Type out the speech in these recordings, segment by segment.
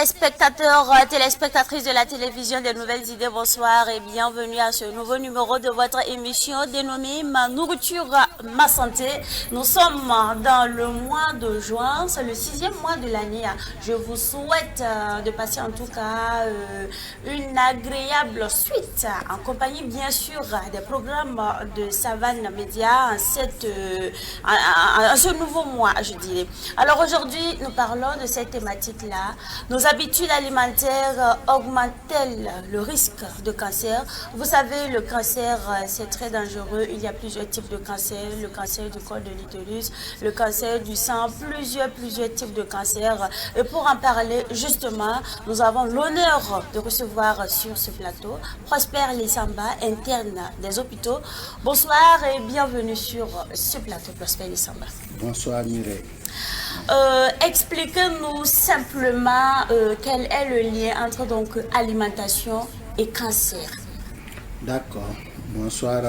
téléspectateurs, téléspectatrices de la télévision des Nouvelles Idées, bonsoir et bienvenue à ce nouveau numéro de votre émission dénommée Ma nourriture, ma santé. Nous sommes dans le mois de juin, c'est le 6e mois de l'année. Je vous souhaite de passer en tout cas une agréable suite en compagnie bien sûr des programmes de Savane Média en ce nouveau mois, je dirais. Alors aujourd'hui, nous parlons de cette thématique-là. Nos habitudes alimentaires augmentent-elles le risque de cancer? Vous savez, le cancer, c'est très dangereux. Il y a plusieurs types de cancer. Le cancer du col de l'utérus, le cancer du sang, plusieurs types de cancers. Et pour en parler, justement, nous avons l'honneur de recevoir sur ce plateau Prosper Lissamba, interne des hôpitaux. Bonsoir et bienvenue sur ce plateau, Prosper Lissamba. Bonsoir Mireille. Expliquez-nous simplement quel est le lien entre donc alimentation et cancer. D'accord. Bonsoir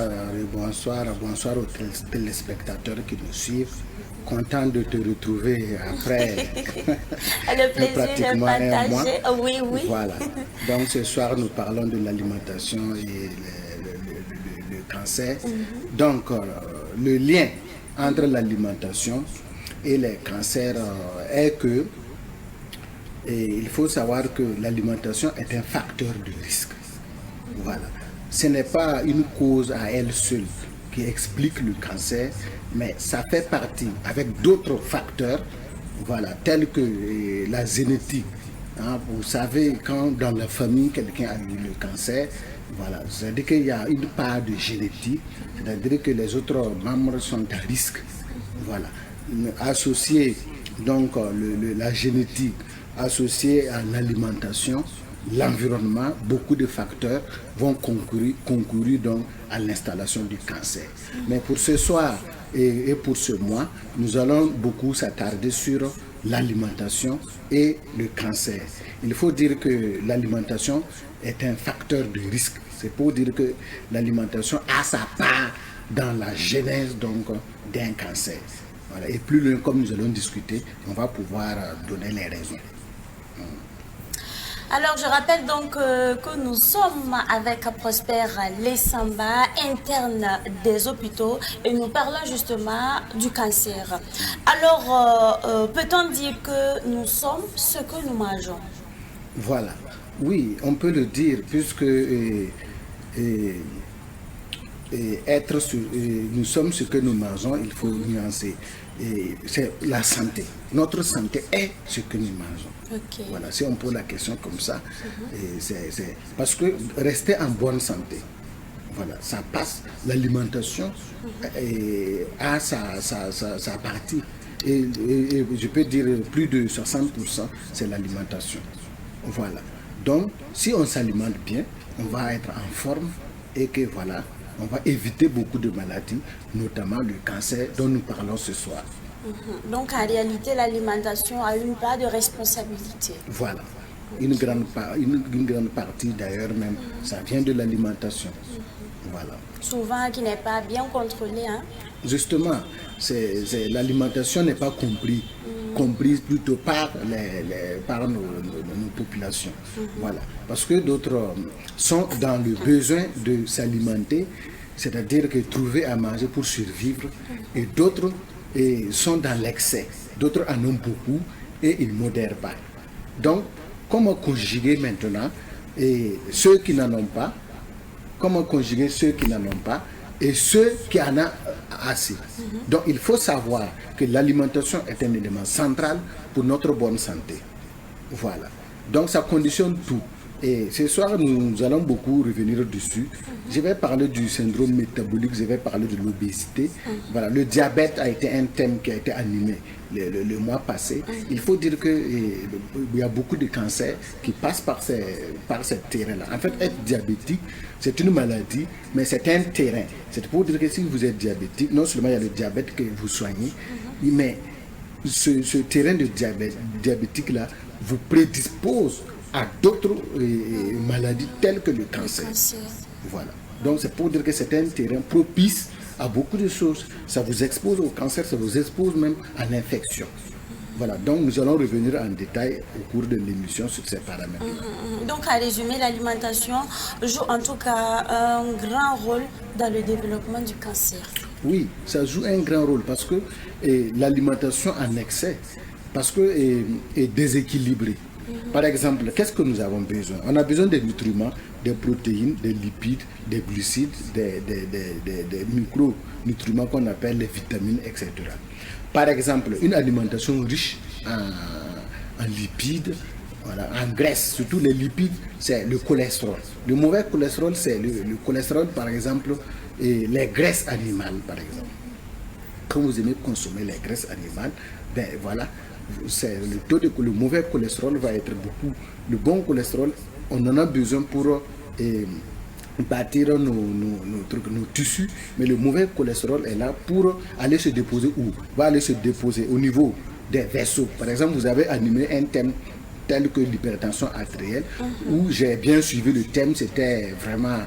aux téléspectateurs qui nous suivent. Content de te retrouver après le plaisir pratiquement de partager. un mois. Oui. Voilà. Donc ce soir nous parlons de l'alimentation et le cancer. Donc le lien entre l'alimentation et les cancers est que il faut savoir que l'alimentation est un facteur de risque. Voilà. Ce n'est pas une cause à elle seule qui explique le cancer, mais ça fait partie avec d'autres facteurs, voilà, tels que la génétique. Hein, vous savez, quand dans la famille quelqu'un a eu le cancer, voilà, c'est-à-dire qu'il y a une part de génétique, c'est-à-dire que les autres membres sont à risque. Voilà. Associé donc la génétique, associée à l'alimentation, l'environnement, beaucoup de facteurs vont concourir donc à l'installation du cancer. Mais pour ce soir et pour ce mois, nous allons beaucoup s'attarder sur l'alimentation et le cancer. Il faut dire que l'alimentation est un facteur de risque. C'est pour dire que l'alimentation a sa part dans la genèse donc d'un cancer. Voilà. Et plus loin, comme nous allons discuter, on va pouvoir donner les raisons. Alors, je rappelle donc que nous sommes avec Prosper Lissamba, interne des hôpitaux, et nous parlons justement du cancer. Alors, peut-on dire que nous sommes ce que nous mangeons? Voilà. Oui, on peut le dire, puisque nous sommes ce que nous mangeons, il faut nuancer. C'est la santé. Notre santé est ce que nous mangeons. Okay. Voilà, si on pose la question comme ça, c'est parce que rester en bonne santé, voilà, ça passe. L'alimentation a sa partie. Et je peux dire plus de 60%, c'est l'alimentation. Voilà. Donc, si on s'alimente bien, on va être en forme et que voilà, on va éviter beaucoup de maladies, notamment le cancer dont nous parlons ce soir. Donc en réalité, l'alimentation a une part de responsabilité. Voilà. Une grande partie d'ailleurs même, ça vient de l'alimentation. Voilà. Souvent qui n'est pas bien contrôlée. Hein? Justement, l'alimentation n'est pas comprise plutôt par nos populations. Voilà. Parce que d'autres sont dans le besoin de s'alimenter, c'est-à-dire que trouver à manger pour survivre, et d'autres sont dans l'excès. D'autres en ont beaucoup et ils ne modèrent pas. Donc, comment conjuguer maintenant ceux qui n'en ont pas? Comment conjuguer ceux qui n'en ont pas et ceux qui en ont assez? Donc, il faut savoir que l'alimentation est un élément central pour notre bonne santé. Voilà. Donc, ça conditionne tout. Et ce soir, nous allons beaucoup revenir dessus. Je vais parler du syndrome métabolique, je vais parler de l'obésité. Voilà, le diabète a été un thème qui a été animé le mois passé. Il faut dire qu'il y a beaucoup de cancers qui passent par ce terrain-là. En fait, être diabétique, c'est une maladie, mais c'est un terrain. C'est pour dire que si vous êtes diabétique, non seulement il y a le diabète que vous soignez, mais ce terrain de diabétique-là vous prédispose à d'autres maladies telles que le cancer. Voilà. Donc c'est pour dire que c'est un terrain propice à beaucoup de choses. Ça vous expose au cancer, ça vous expose même à l'infection. Voilà, donc nous allons revenir en détail au cours de l'émission sur ces paramètres. Donc, à résumer, l'alimentation joue en tout cas un grand rôle dans le développement du cancer. Oui, ça joue un grand rôle parce que l'alimentation en excès, parce que est déséquilibrée. Par exemple, qu'est-ce que nous avons besoin? On a besoin des nutriments, des protéines, des lipides, des glucides, des micronutriments qu'on appelle les vitamines, etc. Par exemple, une alimentation riche en lipides, voilà, en graisse, surtout les lipides, c'est le cholestérol. Le mauvais cholestérol, c'est le cholestérol, par exemple, et les graisses animales, par exemple. Quand vous aimez consommer les graisses animales, ben voilà, le taux de le mauvais cholestérol va être beaucoup. Le bon cholestérol, on en a besoin pour bâtir nos tissus, mais le mauvais cholestérol est là pour aller se déposer où? Va aller se déposer au niveau des vaisseaux. Par exemple, vous avez animé un thème tel que l'hypertension artérielle, où j'ai bien suivi le thème, c'était vraiment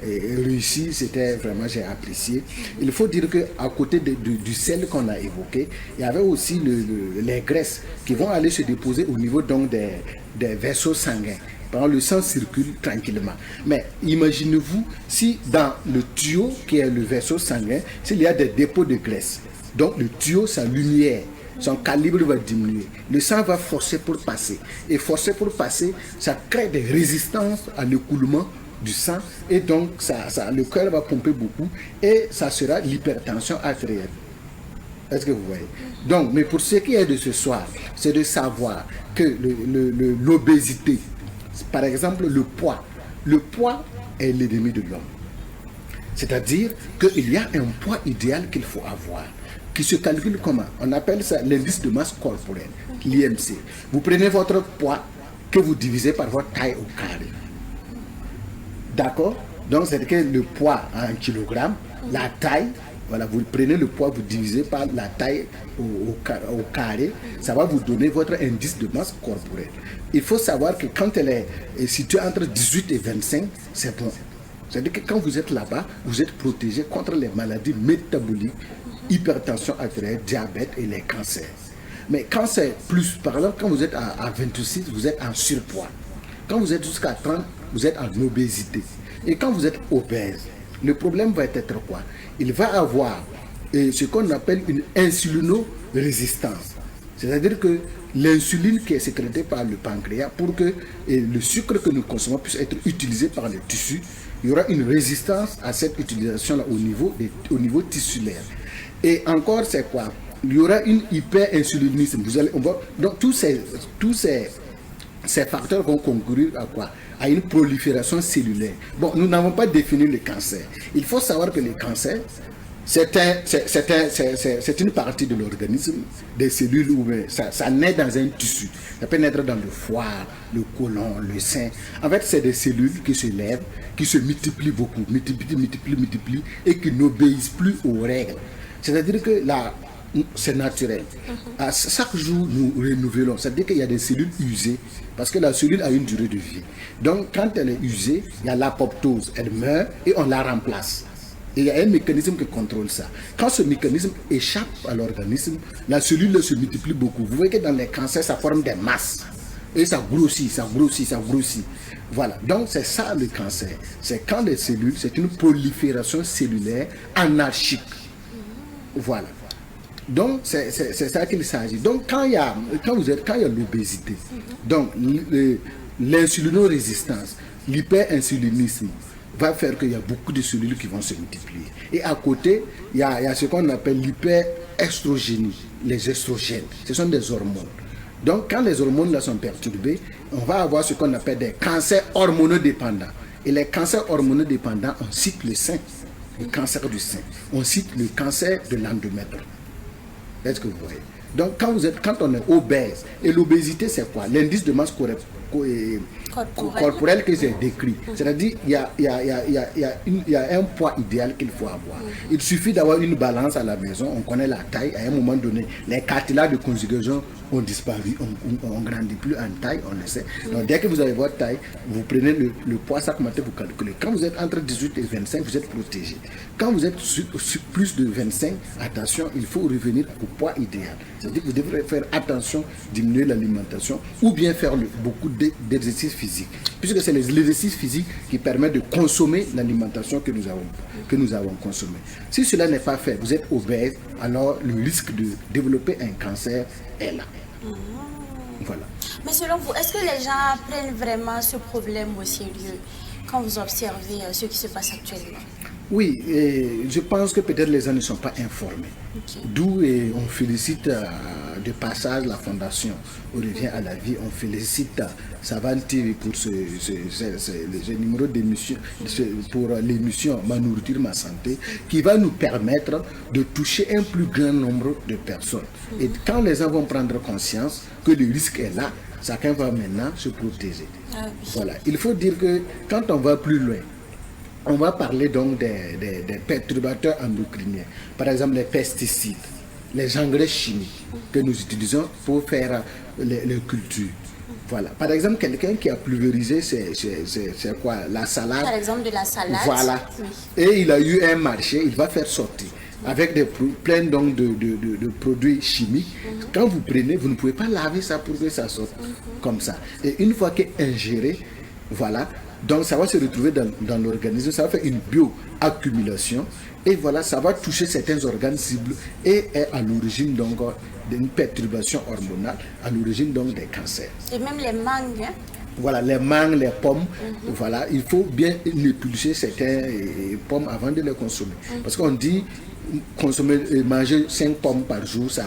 réussi, c'était vraiment, j'ai apprécié. Il faut dire qu'à côté du sel qu'on a évoqué, il y avait aussi les graisses qui vont aller se déposer au niveau donc des vaisseaux sanguins. Le sang circule tranquillement. Mais imaginez-vous si dans le tuyau qui est le vaisseau sanguin, s'il y a des dépôts de graisse, donc le tuyau, sa lumière, son calibre va diminuer. Le sang va forcer pour passer. Et forcer pour passer, ça crée des résistances à l'écoulement du sang. Et donc, le cœur va pomper beaucoup. Et ça sera l'hypertension artérielle. Est-ce que vous voyez? Donc, mais pour ce qui est de ce soir, c'est de savoir que l'obésité, par exemple le poids est l'ennemi de l'homme. C'est-à-dire qu'il y a un poids idéal qu'il faut avoir, qui se calcule comment? On appelle ça l'indice de masse corporelle, l'IMC. Vous prenez votre poids que vous divisez par votre taille au carré. D'accord? Donc c'est que le poids en kilogramme, la taille, voilà, vous prenez le poids, vous divisez par la taille au carré, ça va vous donner votre indice de masse corporelle. Il faut savoir que quand elle est située entre 18 et 25, c'est bon. C'est-à-dire que quand vous êtes là-bas, vous êtes protégé contre les maladies métaboliques, hypertension artérielle, diabète et les cancers. Mais quand c'est plus, par exemple, quand vous êtes à 26, vous êtes en surpoids. Quand vous êtes jusqu'à 30, vous êtes en obésité. Et quand vous êtes obèse, le problème va être quoi? Il va avoir ce qu'on appelle une insulinorésistance. C'est-à-dire que l'insuline qui est sécrétée par le pancréas, pour que le sucre que nous consommons puisse être utilisé par le tissu, il y aura une résistance à cette utilisation-là au niveau tissulaire. Et encore, c'est quoi? Il y aura une hyperinsulinisme. Donc tous ces facteurs vont concourir à quoi? À une prolifération cellulaire. Bon, nous n'avons pas défini le cancer. Il faut savoir que le cancer, c'est une partie de l'organisme, des cellules où ça naît dans un tissu. Ça peut naître dans le foie, le côlon, le sein. En fait, c'est des cellules qui se lèvent, qui se multiplient beaucoup, multiplient, et qui n'obéissent plus aux règles. C'est-à-dire que là, c'est naturel. À chaque jour, nous renouvelons. C'est-à-dire qu'il y a des cellules usées, parce que la cellule a une durée de vie. Donc, quand elle est usée, il y a l'apoptose, elle meurt et on la remplace. Et il y a un mécanisme qui contrôle ça. Quand ce mécanisme échappe à l'organisme, la cellule se multiplie beaucoup. Vous voyez que dans les cancers, ça forme des masses. Et ça grossit. Voilà. Donc, c'est ça le cancer. C'est quand les cellules, c'est une prolifération cellulaire anarchique. Voilà. Donc, c'est ça qu'il s'agit. Donc, quand il y a l'obésité, donc l'insulinorésistance, l'hyperinsulinisme, va faire qu'il y a beaucoup de cellules qui vont se multiplier. Et à côté, il y a ce qu'on appelle l'hyperestrogénie, les estrogènes. Ce sont des hormones. Donc, quand les hormones là sont perturbées, on va avoir ce qu'on appelle des cancers hormonodépendants. Et les cancers hormonodépendants, on cite le sein, le cancer du sein. On cite le cancer de l'endomètre. Est-ce que vous voyez? Donc, quand on est obèse, et l'obésité, c'est quoi? L'indice de masse corporelle que j'ai décrit. C'est-à-dire il y a un poids idéal qu'il faut avoir. Il suffit d'avoir une balance à la maison, on connaît la taille, à un moment donné, les cartilages de conjugation ont disparu, on grandit plus en taille, on le sait. Donc dès que vous avez votre taille, vous prenez le poids, ça commence, vous calculez. Quand vous êtes entre 18 et 25, vous êtes protégé. Quand vous êtes sur plus de 25, attention, il faut revenir au poids idéal. C'est-à-dire que vous devrez faire attention, diminuer l'alimentation ou bien faire beaucoup d'exercices physiques. Puisque c'est les exercices physiques qui permettent de consommer l'alimentation que nous avons consommée. Si cela n'est pas fait, vous êtes obèse, alors le risque de développer un cancer est là. Voilà. Mais selon vous, est-ce que les gens prennent vraiment ce problème au sérieux quand vous observez ce qui se passe actuellement? Oui, et je pense que peut-être les gens ne sont pas informés. Okay. D'où on félicite de passage la Fondation On revient à la vie. On félicite Savane TV pour ce numéro d'émission, pour l'émission Ma nourriture, ma santé, qui va nous permettre de toucher un plus grand nombre de personnes. Et quand les gens vont prendre conscience que le risque est là, chacun va maintenant se protéger. Ah oui. Voilà. Il faut dire que quand on va plus loin, on va parler donc des perturbateurs endocriniens. Par exemple, les pesticides, les engrais chimiques que nous utilisons pour faire les cultures. Voilà. Par exemple, quelqu'un qui a pulvérisé c'est quoi? La salade. Par exemple, de la salade. Voilà. Oui. Et il a eu un marché, il va faire sortir avec plein donc de produits chimiques. Quand vous prenez, vous ne pouvez pas laver ça pour que ça sorte comme ça. Et une fois qu'est ingéré, voilà. Donc ça va se retrouver dans l'organisme, ça va faire une bioaccumulation et voilà, ça va toucher certains organes cibles et est à l'origine donc d'une perturbation hormonale, à l'origine donc des cancers. Et même les mangues. Hein? Voilà, les mangues, les pommes, voilà, il faut bien éplucher certaines pommes avant de les consommer. Parce qu'on dit manger 5 pommes par jour, ça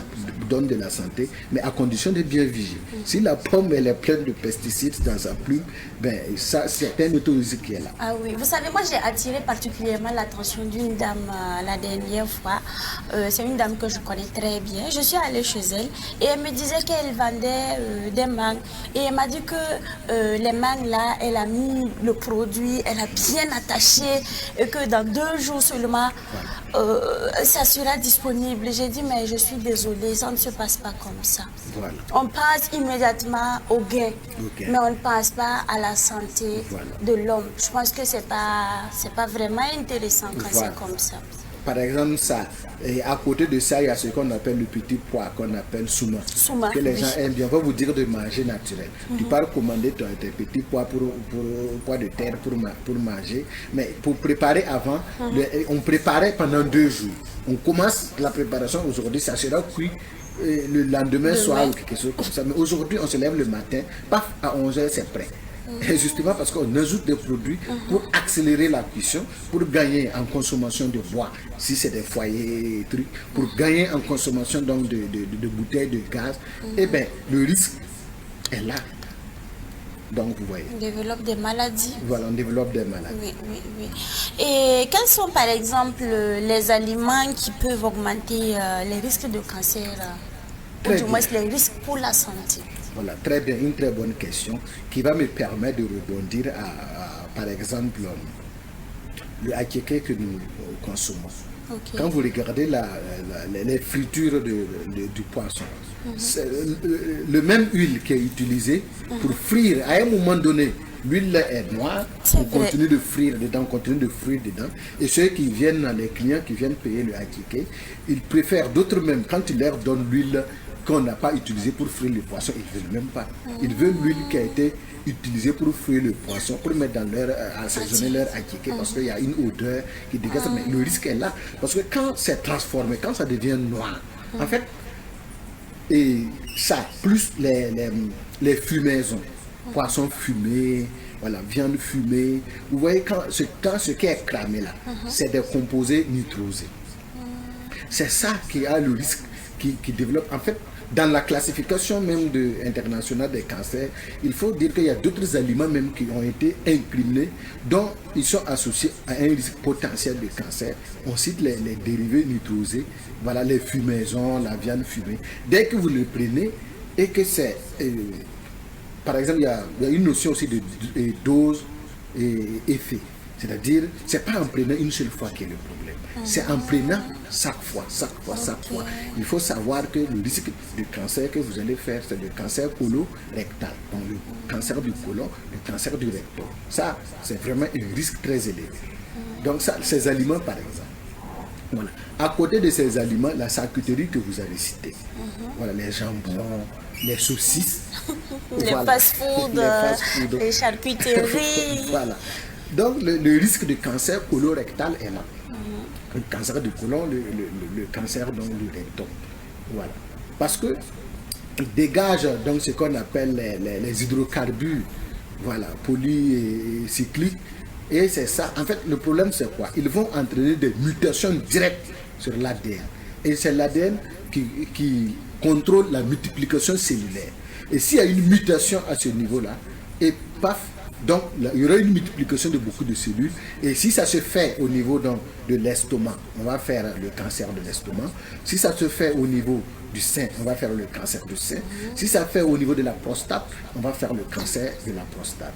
donne de la santé, mais à condition de bien vigiler. Si la pomme elle est pleine de pesticides dans sa plume, ben ça c'est un auto-risque qui est là. Ah oui, vous savez, moi j'ai attiré particulièrement l'attention d'une dame la dernière fois. C'est une dame que je connais très bien. Je suis allée chez elle et elle me disait qu'elle vendait des mangues. Et elle m'a dit que les mangues là, elle a mis le produit, elle a bien attaché et que dans 2 jours seulement, ça sera disponible. J'ai dit, mais je suis désolée, ça ne se passe pas comme ça. Voilà. On passe immédiatement au gain, mais on ne pense pas à la santé de l'homme. Je pense que c'est pas vraiment intéressant quand c'est comme ça. Par exemple, ça, et à côté de ça, il y a ce qu'on appelle le petit pois, qu'on appelle souma, que les gens aiment bien. On va vous dire de manger naturel. Tu pars commander tes petits pois pois de terre pour manger, mais pour préparer avant, on préparait pendant 2 jours. On commence la préparation aujourd'hui, ça sera cuit le lendemain soir ou quelque chose comme ça. Mais aujourd'hui, on se lève le matin, paf, à 11h, c'est prêt. Et justement parce qu'on ajoute des produits pour accélérer la cuisson, pour gagner en consommation de bois, si c'est des foyers, trucs, pour gagner en consommation donc de bouteilles de gaz, et bien le risque est là. Donc vous voyez. On développe des maladies. Voilà, on développe des maladies. Oui, oui, oui. Et quels sont par exemple les aliments qui peuvent augmenter les risques de cancer, ou du moins les risques pour la santé? Voilà, très bien, une très bonne question qui va me permettre de rebondir à par exemple, le akeke que nous consommons. Okay. Quand vous regardez les fritures du poisson, le même huile qui est utilisée pour frire, à un moment donné, l'huile est noire, on continue de frire dedans, et ceux qui viennent, les clients qui viennent payer le akeke, ils préfèrent, d'autres même, quand ils leur donnent l'huile qu'on n'a pas utilisé pour frire le poisson, ils ne veulent même pas. Ils veulent l'huile qui a été utilisée pour frire le poisson, pour mettre dans leur assaisonner leur akeke, parce qu'il y a une odeur qui dégage. Mais le risque est là, parce que quand c'est transformé, quand ça devient noir, en fait, et ça, plus les fumaisons, poisson fumé, voilà, viande fumée, vous voyez, quand ce qui est cramé là, c'est des composés nitrosés. C'est ça qui a le risque qui développe. En fait, dans la classification même internationale des cancers, il faut dire qu'il y a d'autres aliments même qui ont été incriminés, dont ils sont associés à un risque potentiel de cancer. On cite les dérivés nitrosés, voilà, les fumaisons, la viande fumée. Dès que vous le prenez et que c'est... par exemple, il y a une notion aussi de dose et effet. C'est-à-dire, ce n'est pas en prenant une seule fois qu'il y a le problème. C'est en prenant chaque fois. Il faut savoir que le risque de cancer que vous allez faire, c'est le cancer colorectal. Donc le cancer du côlon, le cancer du rectum. Ça, c'est vraiment un risque très élevé. Donc ça, ces aliments, par exemple. Voilà. À côté de ces aliments, la charcuterie que vous avez citée. Voilà, les jambons, les saucisses. Les fast-food, les charcuteries. Voilà. Donc le risque de cancer colorectal est là. Le cancer du côlon, le cancer donc, du rectum. Voilà. Parce que il dégage donc ce qu'on appelle les hydrocarbures, voilà, polycycliques. Et c'est ça. En fait, le problème c'est quoi? Ils vont entraîner des mutations directes sur l'ADN. Et c'est l'ADN qui contrôle la multiplication cellulaire. Et s'il y a une mutation à ce niveau-là, et paf, donc il y aura une multiplication de beaucoup de cellules. Et si ça se fait au niveau donc, de l'estomac, on va faire le cancer de l'estomac. Si ça se fait au niveau du sein, on va faire le cancer du sein. Si ça fait au niveau de la prostate, on va faire le cancer de la prostate.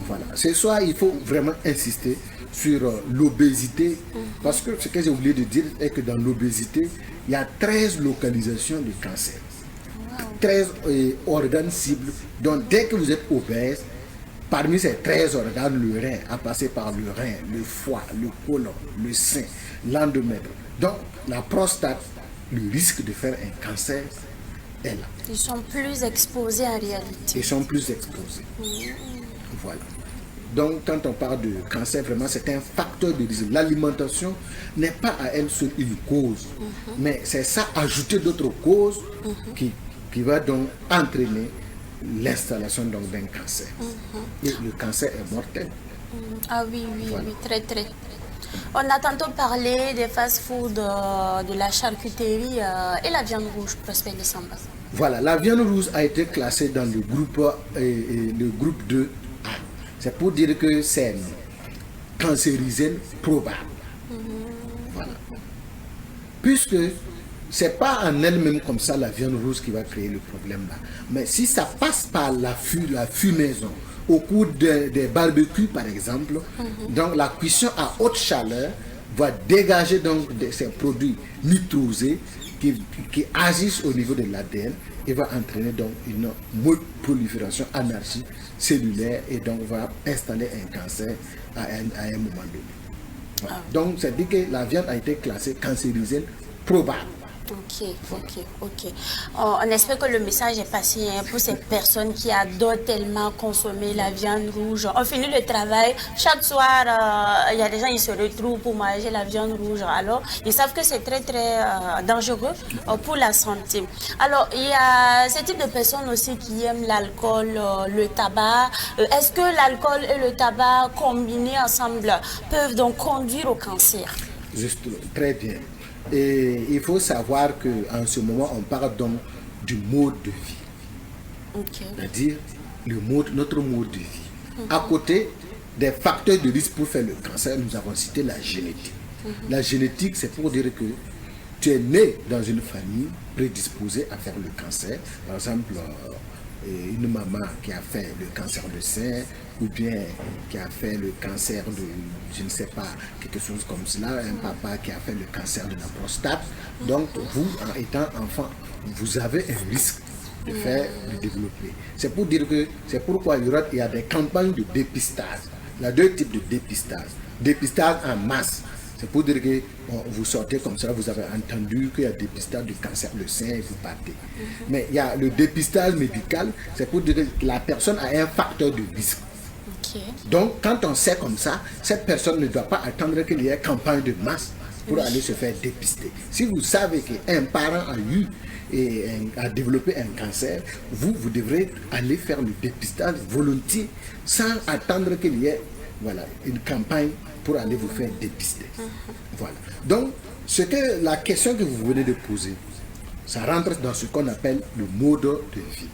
Voilà. Ce soir, il faut vraiment insister sur l'obésité, parce que ce que j'ai oublié de dire est que dans l'obésité, il y a 13 localisations de cancer. 13 organes cibles. Donc dès que vous êtes obèse, parmi ces 13 organes, le rein a passé par le rein, le foie, le côlon, le sein, l'endomètre. Donc la prostate, le risque de faire un cancer est là. Ils sont plus exposés en réalité. Ils sont plus exposés. Voilà. Donc quand on parle de cancer, vraiment c'est un facteur de risque. L'alimentation n'est pas à elle seule une cause, mais c'est ça, ajouter d'autres causes qui va donc entraîner l'installation d'un cancer. Et le cancer est mortel. Ah oui, Voilà. oui, très. On a tantôt parlé des fast-food, de la charcuterie et la viande rouge, Prosper Décembre. Voilà, la viande rouge a été classée dans le groupe 2A. C'est pour dire que c'est cancérigène probable. Voilà. Puisque c'est pas en elle-même comme ça la viande rouge qui va créer le problème là. Mais si ça passe par la fumaison, au cours des barbecues par exemple, donc la cuisson à haute chaleur va dégager donc ces produits nitrosés qui agissent au niveau de l'ADN et va entraîner donc une prolifération, anarchie cellulaire et donc va installer un cancer à un moment donné. Voilà. Donc c'est dit que la viande a été classée cancérigène probable. Ok. On espère que le message est passé pour ces personnes qui adorent tellement consommer la viande rouge. On finit le travail, chaque soir, il y a des gens qui se retrouvent pour manger la viande rouge. Alors, ils savent que c'est très dangereux pour la santé. Alors, il y a ce type de personnes aussi qui aiment l'alcool, le tabac. Est-ce que l'alcool et le tabac combinés ensemble peuvent donc conduire au cancer? Juste, très bien. Et il faut savoir qu'en ce moment, on parle donc du mode de vie. C'est-à-dire notre mode de vie. À côté des facteurs de risque pour faire le cancer, nous avons cité la génétique. La génétique, c'est pour dire que tu es né dans une famille prédisposée à faire le cancer. Par exemple, une maman qui a fait le cancer de sein, ou bien qui a fait le cancer de, je ne sais pas, quelque chose comme cela, un papa qui a fait le cancer de la prostate. Donc, vous, en étant enfant, vous avez un risque de développer. C'est pour dire que, c'est pourquoi il y a des campagnes de dépistage. Il y a deux types de dépistage. Dépistage en masse. C'est pour dire que vous sortez comme ça, vous avez entendu qu'il y a dépistage du cancer du sein et vous partez. Mais il y a le dépistage médical, c'est pour dire que la personne a un facteur de risque. Donc, quand on sait comme ça, cette personne ne doit pas attendre qu'il y ait campagne de masse pour aller se faire dépister. Si vous savez qu'un parent a eu et a développé un cancer, vous devrez aller faire le dépistage volontiers sans attendre qu'il y ait une campagne pour aller vous faire dépister. Voilà. Donc, la question que vous venez de poser, ça rentre dans ce qu'on appelle le mode de vie.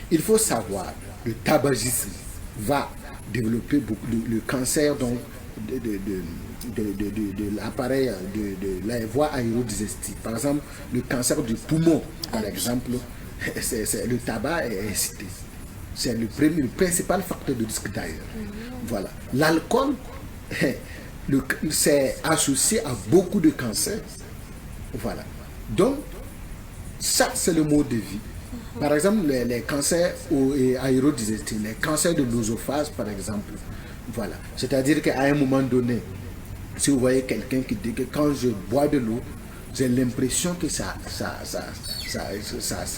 Il faut savoir, le tabagisme va développer beaucoup le cancer donc de l'appareil de la voie aérodigestive. Par exemple, le cancer du poumon, par exemple, le tabac est incité. C'est le principal facteur de risque d'ailleurs. Voilà. L'alcool c'est associé à beaucoup de cancers. Voilà. Donc, ça, c'est le mode de vie. Par exemple, les cancers aérodisectiques, les cancers de l'œsophage, par exemple. Voilà. C'est-à-dire qu'à un moment donné, si vous voyez quelqu'un qui dit que quand je bois de l'eau, j'ai l'impression que ça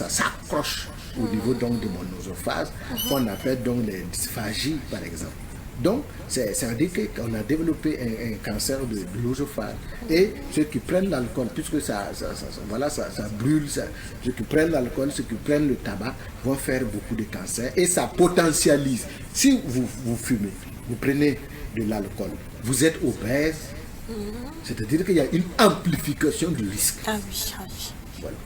s'accroche au niveau donc de mon œsophage, qu'on appelle donc les dysphagies, par exemple. Donc, ça veut dire qu'on a développé un cancer de l'œsophage. Et ceux qui prennent l'alcool, puisque ça brûle, ceux qui prennent l'alcool, ceux qui prennent le tabac, vont faire beaucoup de cancers. Et ça potentialise. Si vous fumez, vous prenez de l'alcool, vous êtes obèse, c'est-à-dire qu'il y a une amplification du risque. Ah oui, ah oui. Voilà.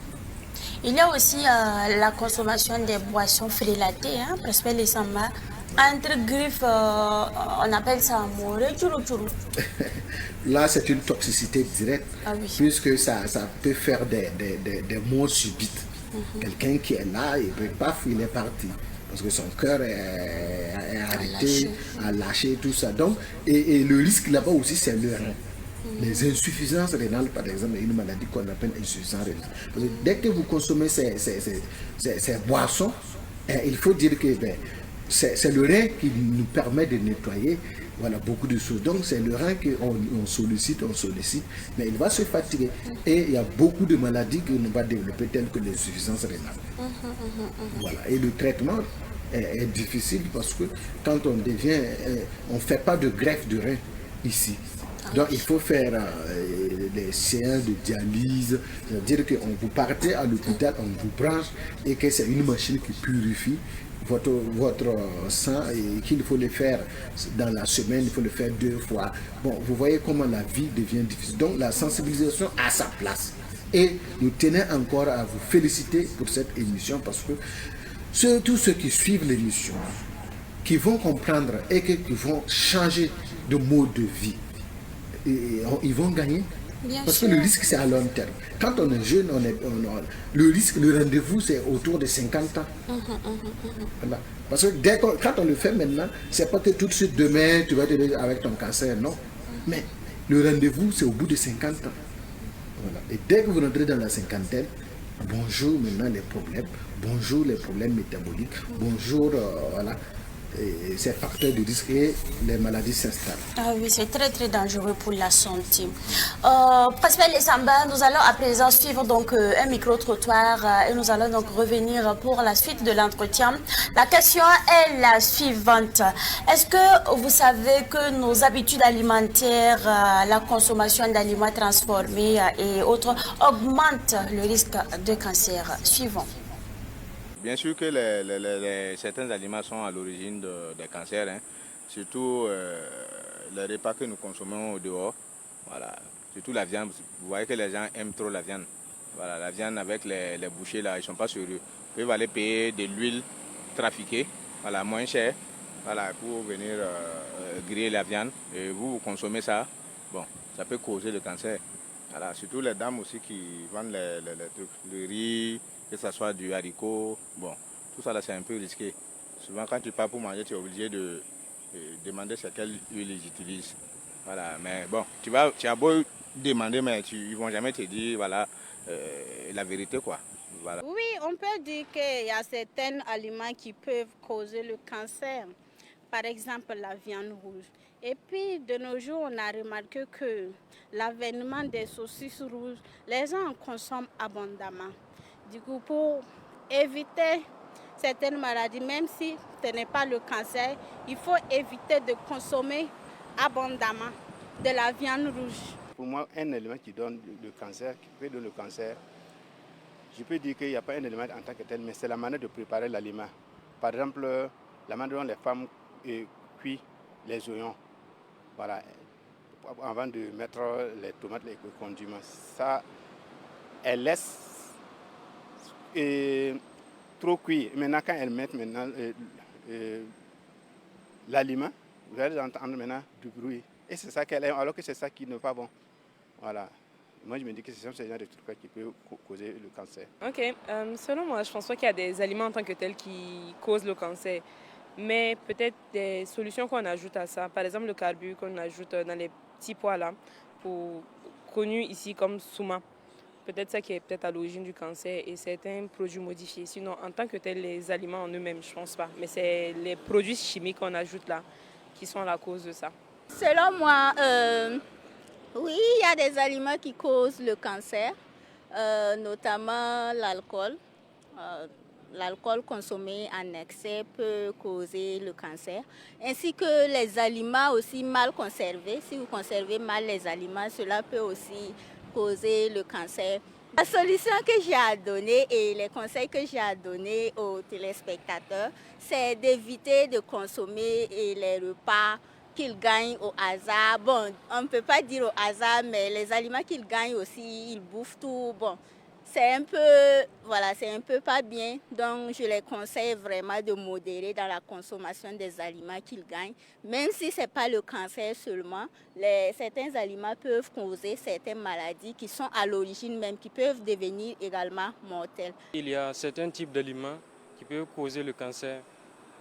Il y a aussi la consommation des boissons frélatées, hein, parce que les samba, entre griffes, on appelle ça amore churu. Là, c'est une toxicité directe, Ah oui. puisque ça peut faire des morts subites. Quelqu'un qui est là, il ne peut pas fuir les parties, parce que son cœur est arrêté, a lâché, tout ça. Donc, et le risque là-bas aussi, c'est le rein. Les insuffisances rénales, par exemple, une maladie qu'on appelle insuffisance rénale. Parce que dès que vous consommez ces boissons, il faut dire que c'est le rein qui nous permet de nettoyer beaucoup de choses. Donc c'est le rein qu'on sollicite, mais il va se fatiguer. Et il y a beaucoup de maladies que nous va développer, telles que l'insuffisance rénale. Voilà. Et le traitement est difficile parce que quand on on ne fait pas de greffe de rein ici. Donc il faut faire des séances de dialyse, c'est-à-dire que vous partez à l'hôpital, on vous branche et que c'est une machine qui purifie votre sang et qu'il faut le faire dans la semaine, il faut le faire 2 fois. Bon, vous voyez comment la vie devient difficile. Donc la sensibilisation a sa place. Et nous tenons encore à vous féliciter pour cette émission parce que tous ceux qui suivent l'émission, qui vont comprendre et qui vont changer de mode de vie, ils vont gagner. Bien Parce sûr. que le risque, c'est à long terme. Quand on est jeune, le risque, le rendez-vous, c'est autour de 50 ans. Voilà. Parce que quand on le fait maintenant, c'est pas que tout de suite demain, tu vas te dire avec ton cancer, non. Mais le rendez-vous, c'est au bout de 50 ans. Voilà. Et dès que vous rentrez dans la cinquantaine, bonjour maintenant les problèmes, bonjour les problèmes métaboliques, bonjour ces facteurs de risque et les maladies s'installent. Ah oui, c'est très très dangereux pour la santé. Prosper les Samba, nous allons à présent suivre donc un micro-trottoir et nous allons donc revenir pour la suite de l'entretien. La question est la suivante. Est-ce que vous savez que nos habitudes alimentaires, la consommation d'aliments transformés et autres augmentent le risque de cancer? Suivant. Bien sûr que certains aliments sont à l'origine des cancers, hein. Surtout les repas que nous consommons au dehors, voilà. Surtout la viande. Vous voyez que les gens aiment trop la viande. Voilà, la viande avec les bouchers là, ils ne sont pas sérieux. Ils peuvent aller payer de l'huile trafiquée, voilà, moins cher, voilà, pour venir griller la viande. Et vous consommez ça, bon, ça peut causer le cancer. Voilà, surtout les dames aussi qui vendent les trucs, le riz, que ce soit du haricot, bon, tout ça là c'est un peu risqué. Souvent quand tu pars pour manger, tu es obligé de demander c'est quelle huile ils utilisent. Voilà, mais bon, tu as beau demander, mais ils ne vont jamais te dire voilà, la vérité quoi. Voilà. Oui, on peut dire qu'il y a certains aliments qui peuvent causer le cancer. Par exemple, la viande rouge. Et puis, de nos jours, on a remarqué que l'avènement des saucisses rouges, les gens en consomment abondamment. Du coup, pour éviter certaines maladies, même si ce n'est pas le cancer, il faut éviter de consommer abondamment de la viande rouge. Pour moi, un élément qui donne le cancer, qui peut donner le cancer, je peux dire qu'il n'y a pas un élément en tant que tel, mais c'est la manière de préparer l'aliment. Par exemple, la manière dont les femmes cuisent les oignons, voilà, avant de mettre les tomates, les condiments. Ça, elles laissent trop cuire. Maintenant, quand elles mettent l'aliment, vous allez entendre maintenant du bruit. Et c'est ça qu'elle aime, alors que c'est ça qui n'est pas bon. Voilà. Moi, je me dis que ce sont ces genres de trucs qui peuvent causer le cancer. Ok. Selon moi, je pense pas qu'il y a des aliments en tant que tels qui causent le cancer. mais peut-être des solutions qu'on ajoute à ça. Par exemple, le carburant qu'on ajoute dans les petits pois là, connus ici comme souma. Peut-être ça qui est peut-être à l'origine du cancer et certains produits modifiés. Sinon, en tant que tel, les aliments en eux-mêmes, je ne pense pas. Mais c'est les produits chimiques qu'on ajoute là qui sont la cause de ça. Selon moi, oui, il y a des aliments qui causent le cancer, notamment l'alcool. L'alcool consommé en excès peut causer le cancer, ainsi que les aliments aussi mal conservés. Si vous conservez mal les aliments, cela peut aussi causer le cancer. La solution que j'ai à donner et les conseils que j'ai à donner aux téléspectateurs, c'est d'éviter de consommer les repas qu'ils gagnent au hasard. Bon, on ne peut pas dire au hasard, mais les aliments qu'ils gagnent aussi, ils bouffent tout. Bon, c'est un peu pas bien. Donc, je les conseille vraiment de modérer dans la consommation des aliments qu'ils gagnent. Même si ce n'est pas le cancer seulement, certains aliments peuvent causer certaines maladies qui sont à l'origine même, qui peuvent devenir également mortelles. Il y a certains types d'aliments qui peuvent causer le cancer,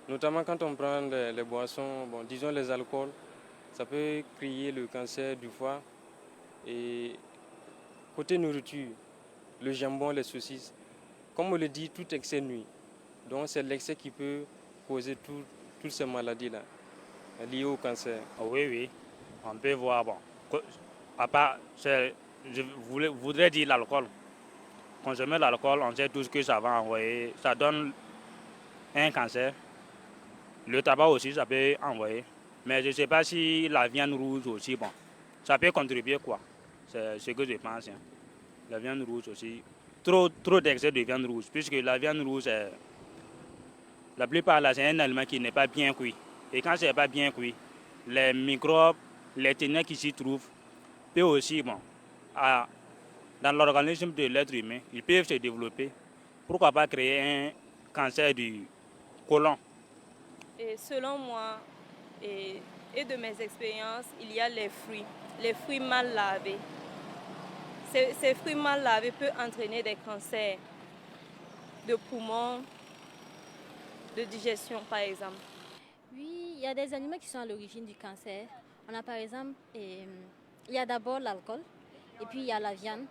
notamment quand on prend les boissons, disons les alcools, ça peut créer le cancer du foie. Et côté nourriture, le jambon, les saucisses, comme on le dit, tout excès nuit. Donc c'est l'excès qui peut causer toutes ces maladies-là, liées au cancer. Oui, on peut voir. À part, je voudrais dire l'alcool. Consommer l'alcool, on sait tout ce que ça va envoyer. Ça donne un cancer. Le tabac aussi, ça peut envoyer. Mais je ne sais pas si la viande rouge aussi, ça peut contribuer quoi. C'est ce que je pense. La viande rouge aussi. Trop d'excès de viande rouge, puisque la viande rouge, la plupart là, c'est un aliment qui n'est pas bien cuit. Et quand ce n'est pas bien cuit, les microbes, les ténèbres qui s'y trouvent, peuvent aussi, dans l'organisme de l'être humain, ils peuvent se développer. Pourquoi pas créer un cancer du côlon? Et selon moi, et de mes expériences, il y a les fruits mal lavés. Ces fruits mal lavés peuvent entraîner des cancers de poumons, de digestion par exemple. Oui, il y a des aliments qui sont à l'origine du cancer. On a par exemple, il y a d'abord l'alcool, et puis il y a la viande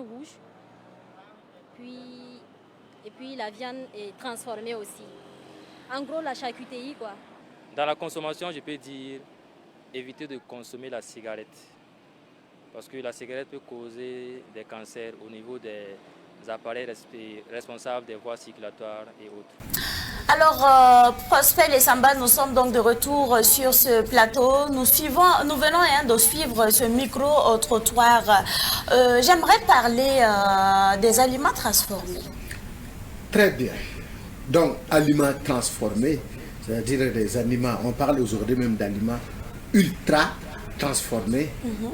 rouge, et puis la viande est transformée aussi. En gros, la charcuterie quoi. Dans la consommation, je peux dire éviter de consommer la cigarette. Parce que la cigarette peut causer des cancers au niveau des appareils responsables des voies circulatoires et autres. Alors, Prosper et Samba, nous sommes donc de retour sur ce plateau. Nous venons de suivre ce micro-trottoir. J'aimerais parler des aliments transformés. Très bien. Donc, aliments transformés, c'est-à-dire des aliments, on parle aujourd'hui même d'aliments ultra transformés,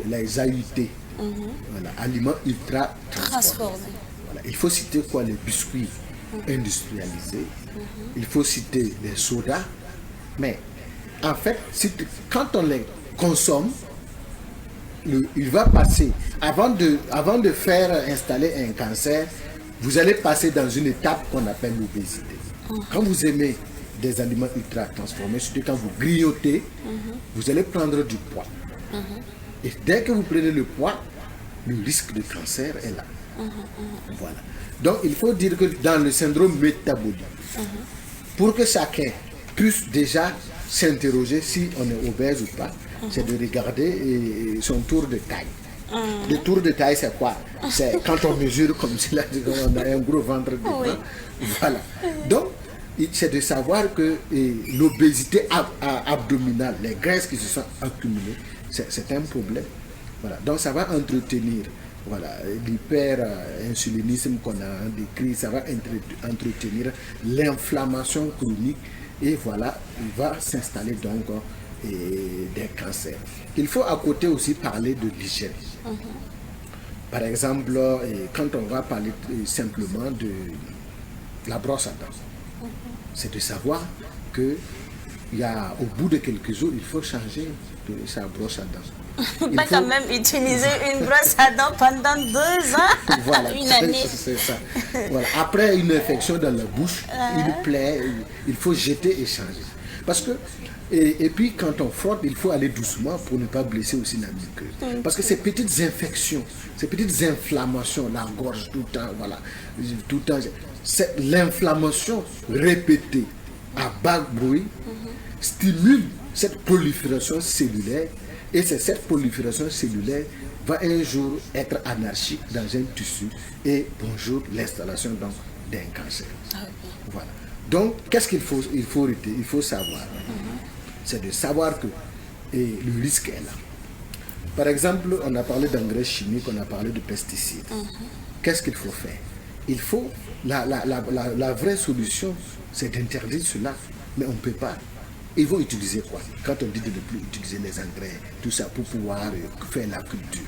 les AUT. Voilà, aliments ultra transformés. Voilà. Il faut citer quoi? Les biscuits industrialisés. Il faut citer les sodas. Mais en fait, quand on les consomme, il va passer, avant de faire installer un cancer, vous allez passer dans une étape qu'on appelle l'obésité. Quand vous aimez des aliments ultra transformés, surtout quand vous grignotez, vous allez prendre du poids. Et dès que vous prenez le poids, le risque de cancer est là. Voilà. Donc il faut dire que dans le syndrome métabolique, pour que chacun puisse déjà s'interroger si on est obèse ou pas, c'est de regarder son tour de taille. Le tour de taille, c'est quoi? C'est quand on mesure comme cela, on a un gros ventre devant. Voilà. Donc, c'est de savoir que l'obésité abdominale, les graisses qui se sont accumulées, c'est un problème. Voilà. Donc, ça va entretenir l'hyperinsulinisme qu'on a décrit, ça va entretenir l'inflammation chronique et voilà, il va s'installer donc des cancers. Il faut à côté aussi parler de l'hygiène. Par exemple, quand on va parler simplement de la brosse à dents, c'est de savoir que au bout de quelques jours, il faut changer sa brosse à dents. Pas quand même utiliser une brosse à dents pendant 2 ans, voilà, une année. C'est ça. Voilà. Après une infection dans la bouche, une plaie, il faut jeter et changer. Parce que, et puis quand on frotte, il faut aller doucement pour ne pas blesser aussi la muqueuse. Parce que ces petites infections, ces petites inflammations, la gorge tout le temps, voilà, tout le temps, l'inflammation répétée à bas bruit stimule cette prolifération cellulaire, et c'est cette prolifération cellulaire va un jour être anarchique dans un tissu, et bonjour l'installation d'un cancer. Voilà. Donc qu'est-ce qu'il faut savoir, c'est de savoir que le risque est là. Par exemple, on a parlé d'engrais chimiques, on a parlé de pesticides. Qu'est-ce qu'il faut faire? Il faut, la vraie solution, c'est d'interdire cela, mais on ne peut pas. Ils vont utiliser quoi? Quand on dit de ne plus utiliser les engrais, tout ça, pour pouvoir faire la culture.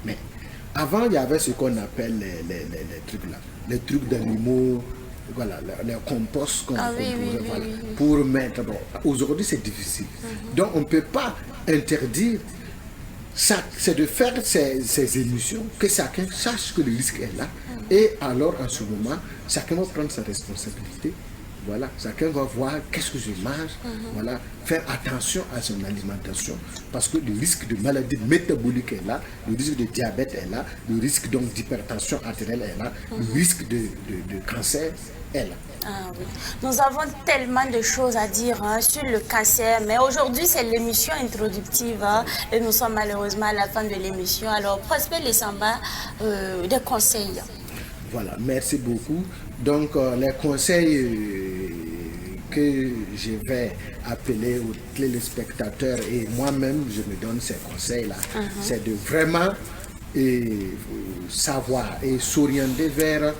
Mais avant, il y avait ce qu'on appelle les trucs là, les trucs d'animaux, voilà, les composts pour mettre. Bon, aujourd'hui, c'est difficile. Donc, on ne peut pas interdire. C'est de faire ces émissions, que chacun sache que le risque est là. Et alors, en ce moment, chacun va prendre sa responsabilité. Voilà, chacun va voir qu'est-ce que je mange, voilà, faire attention à son alimentation, parce que le risque de maladie métabolique est là, le risque de diabète est là, le risque donc d'hypertension artérielle est là, le risque de cancer est là. Ah oui. Nous avons tellement de choses à dire sur le cancer, mais aujourd'hui c'est l'émission introductive et nous sommes malheureusement à la fin de l'émission. Alors Prosper Lissamba, des conseils. Voilà, merci beaucoup. Donc les conseils que je vais appeler aux téléspectateurs, et moi-même je me donne ces conseils-là, c'est de vraiment savoir et s'orienter vers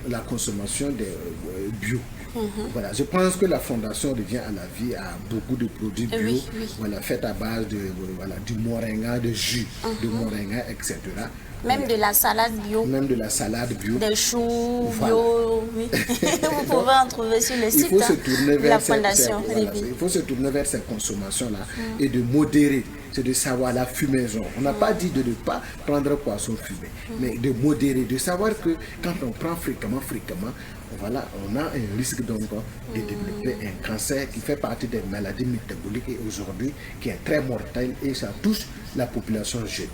la consommation de bio. Voilà, je pense que la Fondation Revient à la Vie a beaucoup de produits bio, voilà, faits à base de du moringa, de jus de moringa, etc. Même de la salade bio. Même de la salade bio. Des choux bio. Oui. Vous pouvez en trouver sur le site de la Fondation. Il faut se tourner vers ces consommations-là et de modérer. C'est de savoir la fumaison. On n'a pas dit de ne pas prendre poisson fumé, mais de modérer, de savoir que quand on prend fréquemment, voilà, on a un risque donc de développer un cancer qui fait partie des maladies métaboliques et aujourd'hui qui est très mortel, et ça touche la population jeune.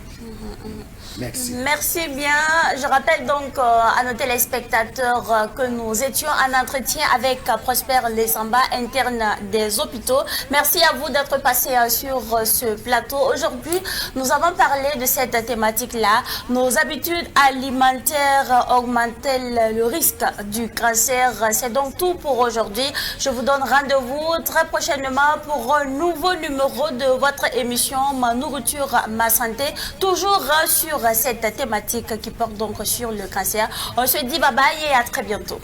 Merci. Merci bien. Je rappelle donc à nos téléspectateurs que nous étions en entretien avec Prosper Lissamba, interne des hôpitaux. Merci à vous d'être passé sur ce plateau. Aujourd'hui, nous avons parlé de cette thématique-là. Nos habitudes alimentaires augmentent-elles le risque du cancer? C'est donc tout pour aujourd'hui. Je vous donne rendez-vous très prochainement pour un nouveau numéro de votre émission Ma Nourriture, Ma Santé, toujours sur cette thématique qui porte donc sur le cancer. On se dit bye bye et à très bientôt.